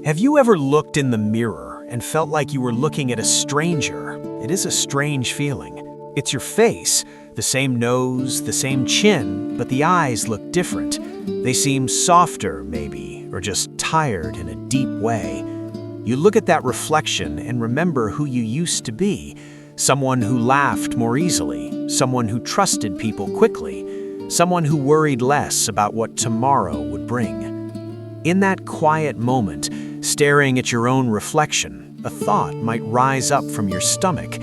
Have you ever looked in the mirror and felt like you were looking at a stranger? It is a strange feeling. It's your face, the same nose, the same chin, but the eyes look different. They seem softer, maybe, or just tired in a deep way. You look at that reflection and remember who you used to be. Someone who laughed more easily, someone who trusted people quickly, someone who worried less about what tomorrow would bring. In that quiet moment, staring at your own reflection, a thought might rise up from your stomach.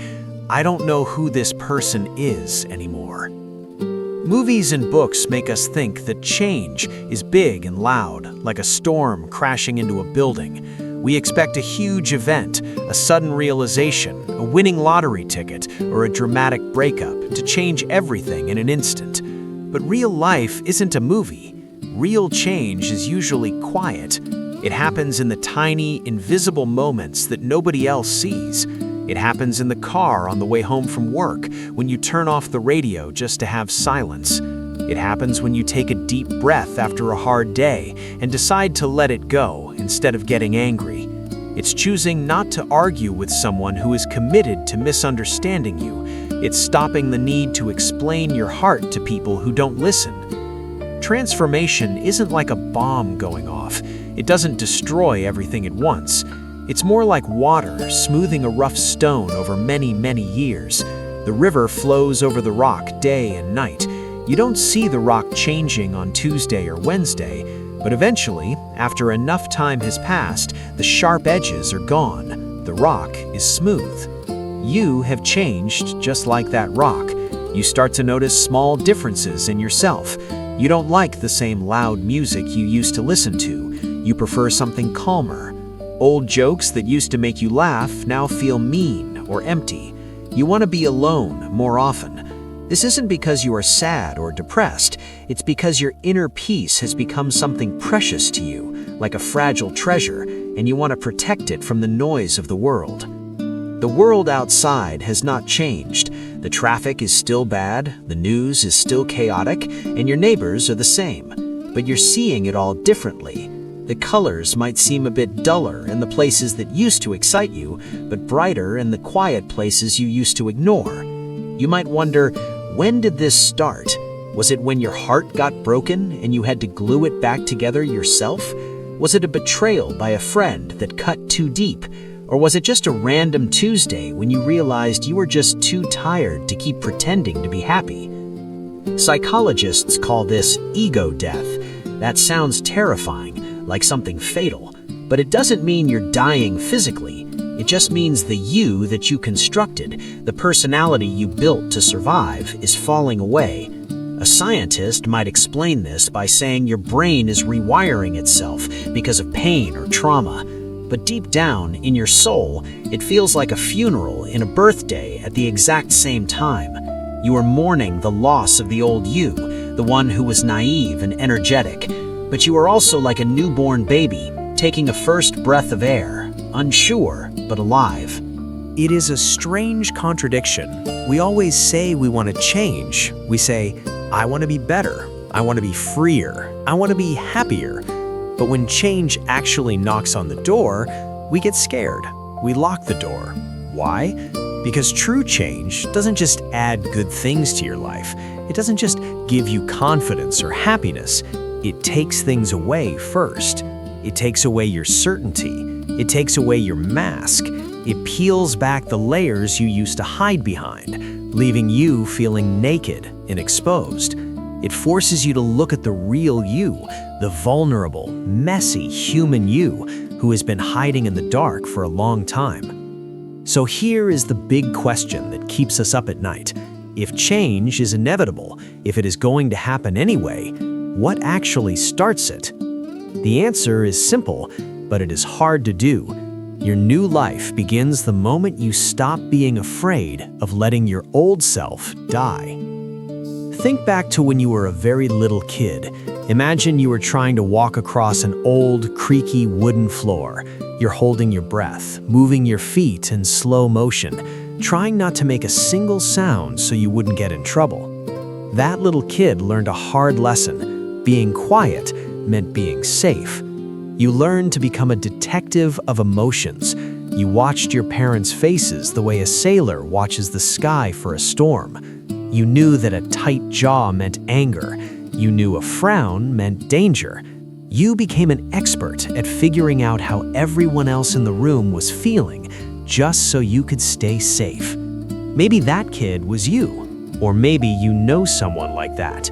I don't know who this person is anymore. Movies and books make us think that change is big and loud, like a storm crashing into a building. We expect a huge event, a sudden realization, a winning lottery ticket, or a dramatic breakup to change everything in an instant. But real life isn't a movie. Real change is usually quiet. It happens in the tiny, invisible moments that nobody else sees. It happens in the car on the way home from work, when you turn off the radio just to have silence. It happens when you take a deep breath after a hard day and decide to let it go instead of getting angry. It's choosing not to argue with someone who is committed to misunderstanding you. It's stopping the need to explain your heart to people who don't listen. Transformation isn't like a bomb going off. It doesn't destroy everything at once. It's more like water smoothing a rough stone over many, many years. The river flows over the rock day and night. You don't see the rock changing on Tuesday or Wednesday, but eventually, after enough time has passed, the sharp edges are gone. The rock is smooth. You have changed just like that rock. You start to notice small differences in yourself. You don't like the same loud music you used to listen to. You prefer something calmer. Old jokes that used to make you laugh now feel mean or empty. You want to be alone more often. This isn't because you are sad or depressed. It's because your inner peace has become something precious to you, like a fragile treasure, and you want to protect it from the noise of the world. The world outside has not changed. The traffic is still bad, the news is still chaotic, and your neighbors are the same. But you're seeing it all differently. The colors might seem a bit duller in the places that used to excite you, but brighter in the quiet places you used to ignore. You might wonder, when did this start? Was it when your heart got broken and you had to glue it back together yourself? Was it a betrayal by a friend that cut too deep? Or was it just a random Tuesday when you realized you were just too tired to keep pretending to be happy? Psychologists call this ego death. That sounds terrifying, like something fatal, but it doesn't mean you're dying physically. It just means the you that you constructed, the personality you built to survive, is falling away. A scientist might explain this by saying your brain is rewiring itself because of pain or trauma. But deep down, in your soul, it feels like a funeral and a birthday at the exact same time. You are mourning the loss of the old you, the one who was naive and energetic. But you are also like a newborn baby, taking a first breath of air, unsure but alive. It is a strange contradiction. We always say we want to change. We say, I want to be better. I want to be freer. I want to be happier. But when change actually knocks on the door, we get scared. We lock the door. Why? Because true change doesn't just add good things to your life. It doesn't just give you confidence or happiness. It takes things away first. It takes away your certainty. It takes away your mask. It peels back the layers you used to hide behind, leaving you feeling naked and exposed. It forces you to look at the real you, the vulnerable, messy human you who has been hiding in the dark for a long time. So here is the big question that keeps us up at night. If change is inevitable, if it is going to happen anyway, what actually starts it? The answer is simple, but it is hard to do. Your new life begins the moment you stop being afraid of letting your old self die. Think back to when you were a very little kid. Imagine you were trying to walk across an old, creaky wooden floor. You're holding your breath, moving your feet in slow motion, trying not to make a single sound so you wouldn't get in trouble. That little kid learned a hard lesson. Being quiet meant being safe. You learned to become a detective of emotions. You watched your parents' faces the way a sailor watches the sky for a storm. You knew that a tight jaw meant anger. You knew a frown meant danger. You became an expert at figuring out how everyone else in the room was feeling, just so you could stay safe. Maybe that kid was you, or maybe you know someone like that.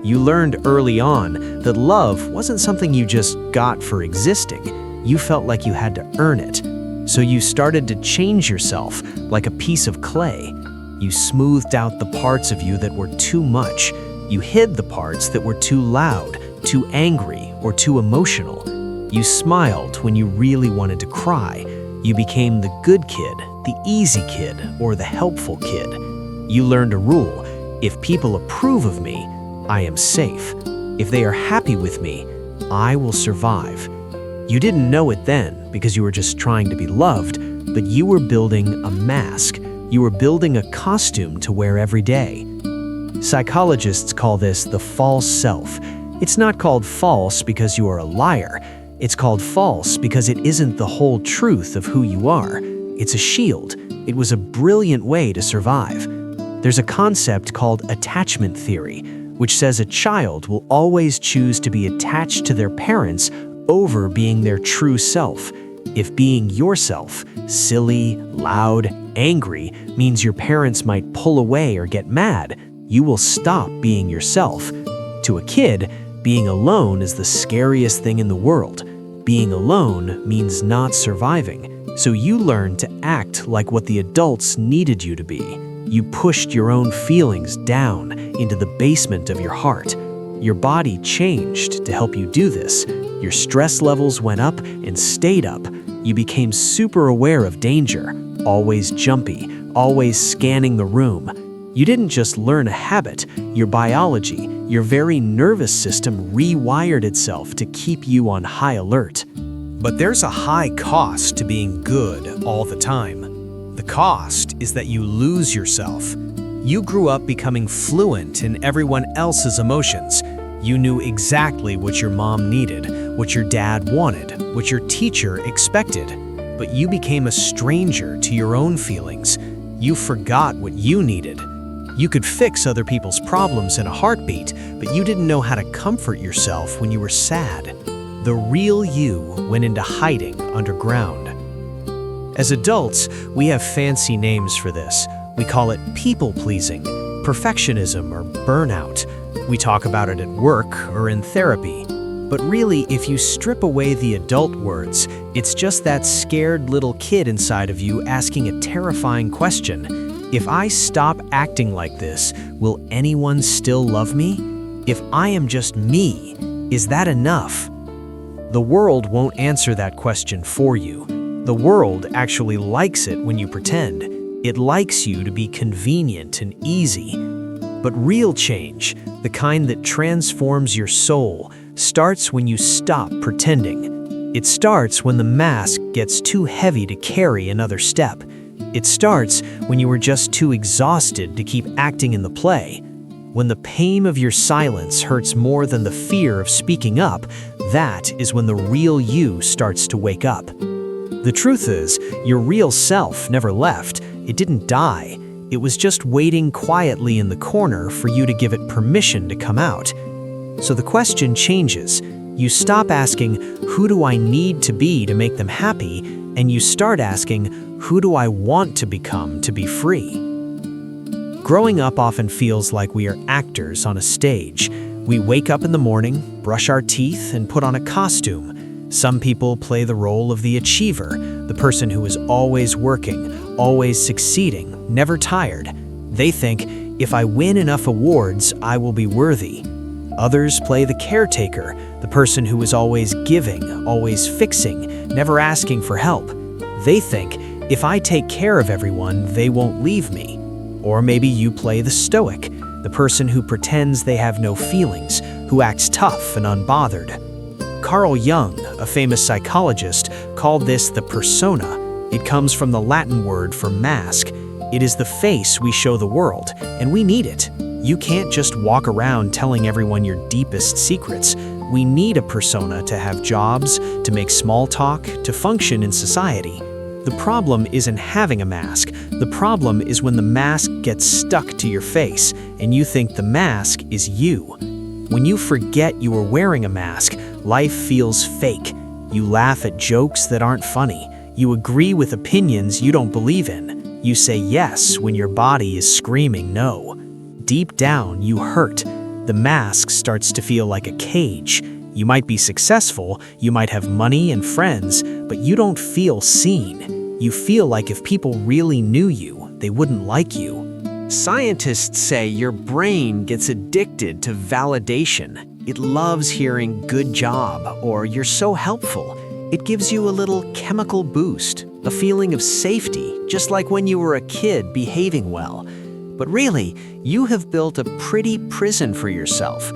You learned early on that love wasn't something you just got for existing. You felt like you had to earn it. So you started to change yourself like a piece of clay. You smoothed out the parts of you that were too much. You hid the parts that were too loud, too angry, or too emotional. You smiled when you really wanted to cry. You became the good kid, the easy kid, or the helpful kid. You learned a rule: if people approve of me, I am safe. If they are happy with me, I will survive. You didn't know it then because you were just trying to be loved, but you were building a mask. You were building a costume to wear every day. Psychologists call this the false self. It's not called false because you are a liar. It's called false because it isn't the whole truth of who you are. It's a shield. It was a brilliant way to survive. There's a concept called attachment theory, which says a child will always choose to be attached to their parents over being their true self. If being yourself, silly, loud, angry, means your parents might pull away or get mad, you will stop being yourself. To a kid, being alone is the scariest thing in the world. Being alone means not surviving, so you learned to act like what the adults needed you to be. You pushed your own feelings down into the basement of your heart. Your body changed to help you do this. Your stress levels went up and stayed up. You became super aware of danger, always jumpy, always scanning the room. You didn't just learn a habit. Your biology, your very nervous system rewired itself to keep you on high alert. But there's a high cost to being good all the time. The cost is that you lose yourself. You grew up becoming fluent in everyone else's emotions. You knew exactly what your mom needed, what your dad wanted, what your teacher expected. But you became a stranger to your own feelings. You forgot what you needed. You could fix other people's problems in a heartbeat, but you didn't know how to comfort yourself when you were sad. The real you went into hiding underground. As adults, we have fancy names for this. We call it people-pleasing, perfectionism, or burnout. We talk about it at work or in therapy. But really, if you strip away the adult words, it's just that scared little kid inside of you asking a terrifying question. If I stop acting like this, will anyone still love me? If I am just me, is that enough? The world won't answer that question for you. The world actually likes it when you pretend. It likes you to be convenient and easy. But real change, the kind that transforms your soul, starts when you stop pretending. It starts when the mask gets too heavy to carry another step. It starts when you were just too exhausted to keep acting in the play. When the pain of your silence hurts more than the fear of speaking up, that is when the real you starts to wake up. The truth is, your real self never left. It didn't die. It was just waiting quietly in the corner for you to give it permission to come out. So the question changes. You stop asking, who do I need to be to make them happy? And you start asking, who do I want to become to be free? Growing up often feels like we are actors on a stage. We wake up in the morning, brush our teeth, and put on a costume. Some people play the role of the achiever, the person who is always working, always succeeding, never tired. They think, if I win enough awards, I will be worthy. Others play the caretaker, the person who is always giving, always fixing, never asking for help. They think, if I take care of everyone, they won't leave me. Or maybe you play the stoic, the person who pretends they have no feelings, who acts tough and unbothered. Carl Jung, a famous psychologist, called this the persona. It comes from the Latin word for mask. It is the face we show the world, and we need it. You can't just walk around telling everyone your deepest secrets. We need a persona to have jobs, to make small talk, to function in society. The problem isn't having a mask. The problem is when the mask gets stuck to your face and you think the mask is you. When you forget you are wearing a mask, life feels fake. You laugh at jokes that aren't funny. You agree with opinions you don't believe in. You say yes when your body is screaming no. Deep down, you hurt. The mask starts to feel like a cage. You might be successful, you might have money and friends, but you don't feel seen. You feel like if people really knew you, they wouldn't like you. Scientists say your brain gets addicted to validation. It loves hearing "good job" or "you're so helpful." It gives you a little chemical boost, a feeling of safety, just like when you were a kid behaving well. But really, you have built a pretty prison for yourself.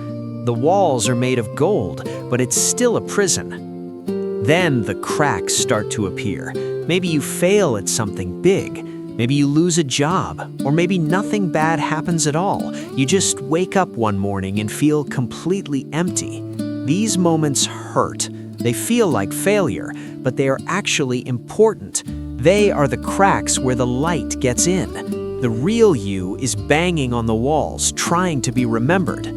The walls are made of gold, but it's still a prison. Then the cracks start to appear. Maybe you fail at something big. Maybe you lose a job, or maybe nothing bad happens at all. You just wake up one morning and feel completely empty. These moments hurt. They feel like failure, but they are actually important. They are the cracks where the light gets in. The real you is banging on the walls, trying to be remembered.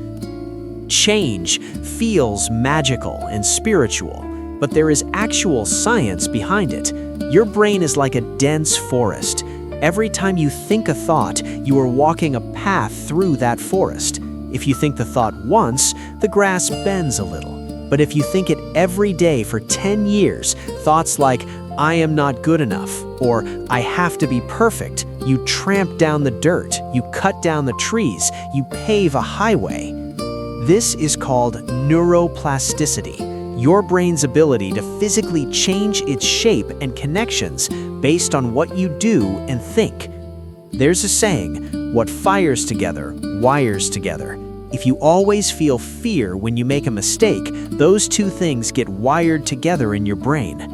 Change feels magical and spiritual, but there is actual science behind it. Your brain is like a dense forest. Every time you think a thought, you are walking a path through that forest. If you think the thought once, the grass bends a little. But if you think it every day for 10 years, thoughts like, "I am not good enough," or "I have to be perfect," you tramp down the dirt, you cut down the trees, you pave a highway. This is called neuroplasticity, your brain's ability to physically change its shape and connections based on what you do and think. There's a saying, what fires together, wires together. If you always feel fear when you make a mistake, those two things get wired together in your brain.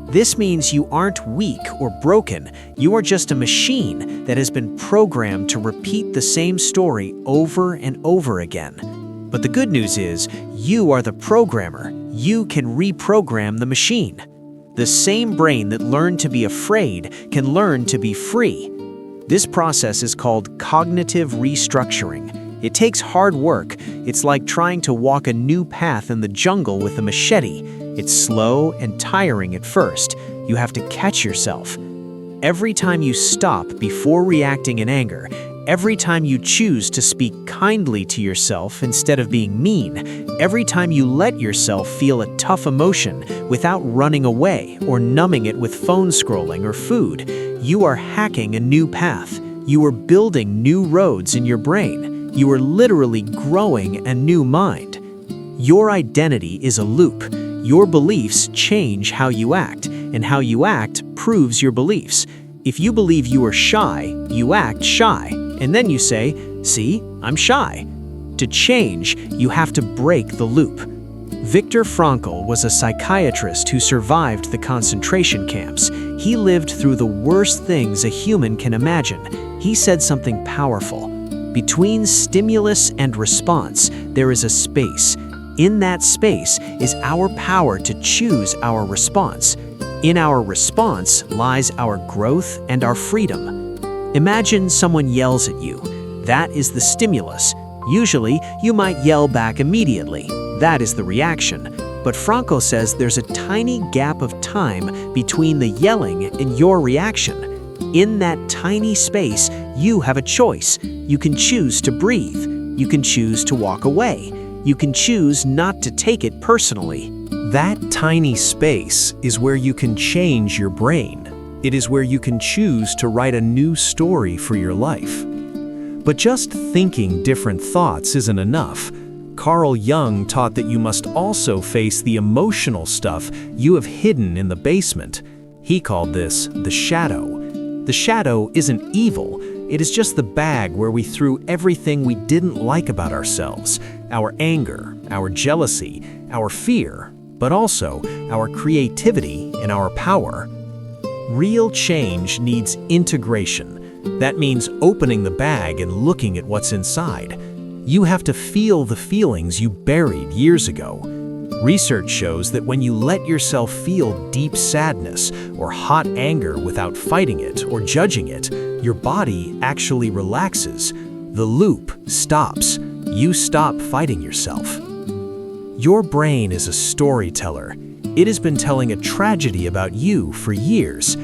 This means you aren't weak or broken, you are just a machine that has been programmed to repeat the same story over and over again. But the good news is, you are the programmer. You can reprogram the machine. The same brain that learned to be afraid can learn to be free. This process is called cognitive restructuring. It takes hard work. It's like trying to walk a new path in the jungle with a machete. It's slow and tiring at first. You have to catch yourself. Every time you stop before reacting in anger, every time you choose to speak kindly to yourself instead of being mean, every time you let yourself feel a tough emotion without running away or numbing it with phone scrolling or food, you are hacking a new path. You are building new roads in your brain. You are literally growing a new mind. Your identity is a loop. Your beliefs change how you act, and how you act proves your beliefs. If you believe you are shy, you act shy, and then you say, "See, I'm shy." To change, you have to break the loop. Viktor Frankl was a psychiatrist who survived the concentration camps. He lived through the worst things a human can imagine. He said something powerful. Between stimulus and response, there is a space. In that space is our power to choose our response. In our response lies our growth and our freedom. Imagine someone yells at you. That is the stimulus. Usually, you might yell back immediately. That is the reaction. But Frankl says there's a tiny gap of time between the yelling and your reaction. In that tiny space, you have a choice. You can choose to breathe. You can choose to walk away. You can choose not to take it personally. That tiny space is where you can change your brain. It is where you can choose to write a new story for your life. But just thinking different thoughts isn't enough. Carl Jung taught that you must also face the emotional stuff you have hidden in the basement. He called this the shadow. The shadow isn't evil. It is just the bag where we threw everything we didn't like about ourselves, our anger, our jealousy, our fear, but also our creativity and our power. Real change needs integration. That means opening the bag and looking at what's inside. You have to feel the feelings you buried years ago. Research shows that when you let yourself feel deep sadness or hot anger without fighting it or judging it, your body actually relaxes. The loop stops. You stop fighting yourself. Your brain is a storyteller. It has been telling a tragedy about you for years.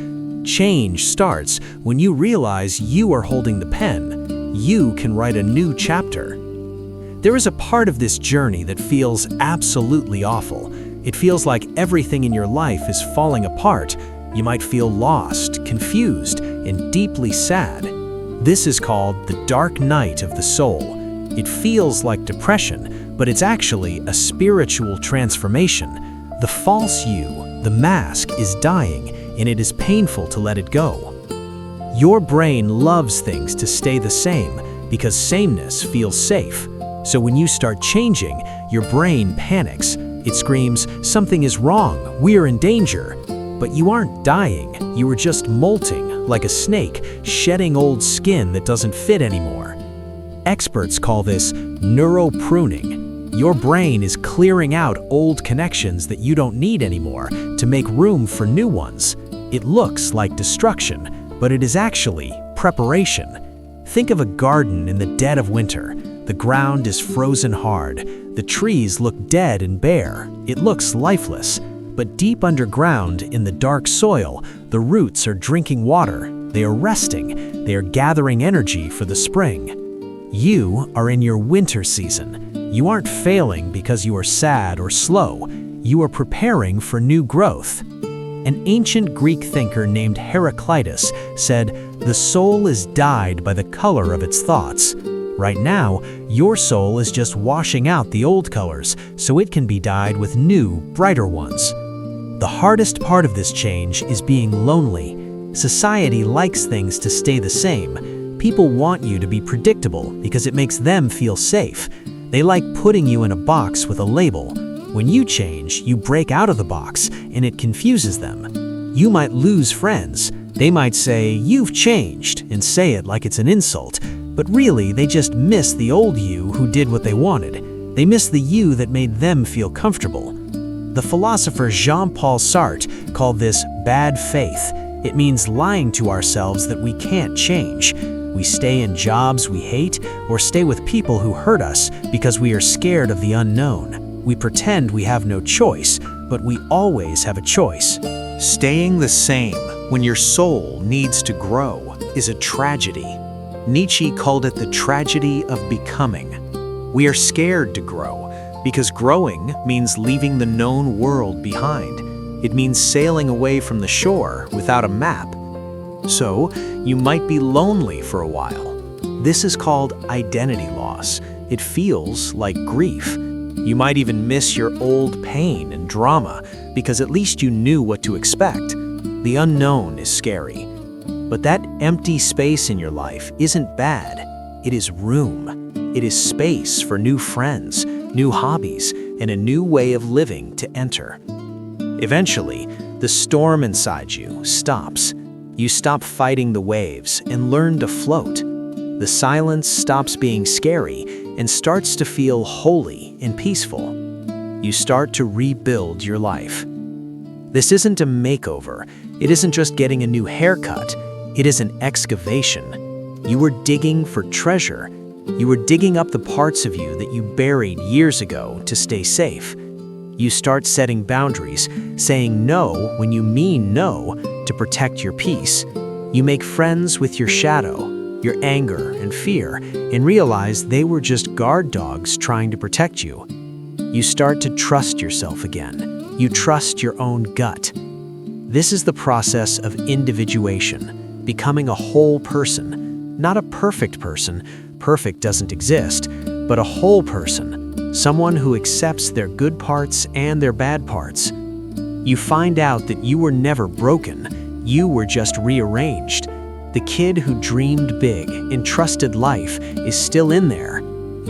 Change starts when you realize you are holding the pen. You can write a new chapter. There is a part of this journey that feels absolutely awful. It feels like everything in your life is falling apart. You might feel lost, confused, and deeply sad. This is called the dark night of the soul. It feels like depression, but it's actually a spiritual transformation. The false you, the mask, is dying, and it is painful to let it go. Your brain loves things to stay the same because sameness feels safe. So when you start changing, your brain panics. It screams, "Something is wrong, we're in danger." But you aren't dying, you are just molting, like a snake, shedding old skin that doesn't fit anymore. Experts call this neuropruning. Your brain is clearing out old connections that you don't need anymore to make room for new ones. It looks like destruction, but it is actually preparation. Think of a garden in the dead of winter. The ground is frozen hard. The trees look dead and bare. It looks lifeless. But deep underground, in the dark soil, the roots are drinking water. They are resting. They are gathering energy for the spring. You are in your winter season. You aren't failing because you are sad or slow. You are preparing for new growth. An ancient Greek thinker named Heraclitus said, "The soul is dyed by the color of its thoughts." Right now, your soul is just washing out the old colors so it can be dyed with new, brighter ones. The hardest part of this change is being lonely. Society likes things to stay the same. People want you to be predictable because it makes them feel safe. They like putting you in a box with a label. When you change, you break out of the box, and it confuses them. You might lose friends. They might say, "You've changed," and say it like it's an insult. But really, they just miss the old you who did what they wanted. They miss the you that made them feel comfortable. The philosopher Jean-Paul Sartre called this bad faith. It means lying to ourselves that we can't change. We stay in jobs we hate or stay with people who hurt us because we are scared of the unknown. We pretend we have no choice, but we always have a choice. Staying the same when your soul needs to grow is a tragedy. Nietzsche called it the tragedy of becoming. We are scared to grow because growing means leaving the known world behind. It means sailing away from the shore without a map. So, you might be lonely for a while. This is called identity loss. It feels like grief. You might even miss your old pain and drama because at least you knew what to expect. The unknown is scary. But that empty space in your life isn't bad. It is room. It is space for new friends, new hobbies, and a new way of living to enter. Eventually, the storm inside you stops. You stop fighting the waves and learn to float. The silence stops being scary and starts to feel holy and peaceful. You start to rebuild your life. This isn't a makeover. It isn't just getting a new haircut. It is an excavation. You were digging for treasure. You were digging up the parts of you that you buried years ago to stay safe. You start setting boundaries, saying no when you mean no to protect your peace. You make friends with your shadow, your anger and fear, and realize they were just guard dogs trying to protect you. You start to trust yourself again. You trust your own gut. This is the process of individuation. Becoming a whole person, not a perfect person, perfect doesn't exist, but a whole person, someone who accepts their good parts and their bad parts. You find out that you were never broken, you were just rearranged. The kid who dreamed big and trusted life is still in there.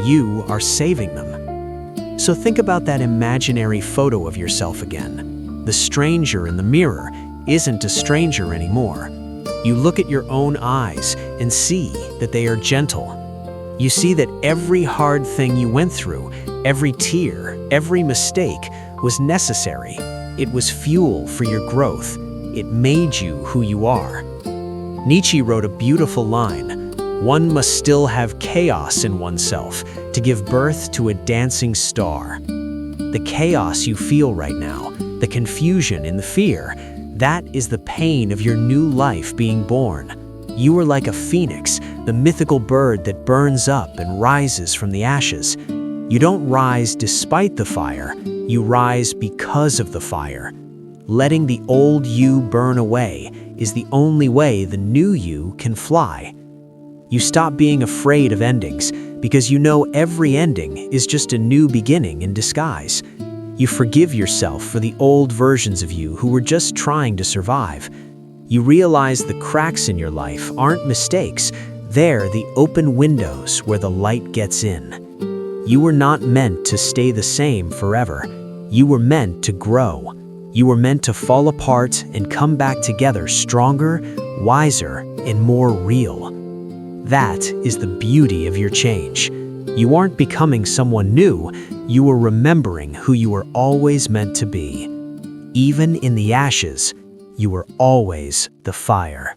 You are saving them. So think about that imaginary photo of yourself again. The stranger in the mirror isn't a stranger anymore. You look at your own eyes and see that they are gentle. You see that every hard thing you went through, every tear, every mistake, was necessary. It was fuel for your growth. It made you who you are. Nietzsche wrote a beautiful line: "One must still have chaos in oneself to give birth to a dancing star." The chaos you feel right now, the confusion and the fear, that is the pain of your new life being born. You are like a phoenix, the mythical bird that burns up and rises from the ashes. You don't rise despite the fire, you rise because of the fire. Letting the old you burn away is the only way the new you can fly. You stop being afraid of endings because you know every ending is just a new beginning in disguise. You forgive yourself for the old versions of you who were just trying to survive. You realize the cracks in your life aren't mistakes, they're the open windows where the light gets in. You were not meant to stay the same forever. You were meant to grow. You were meant to fall apart and come back together stronger, wiser, and more real. That is the beauty of your change. You aren't becoming someone new, you are remembering who you were always meant to be. Even in the ashes, you were always the fire.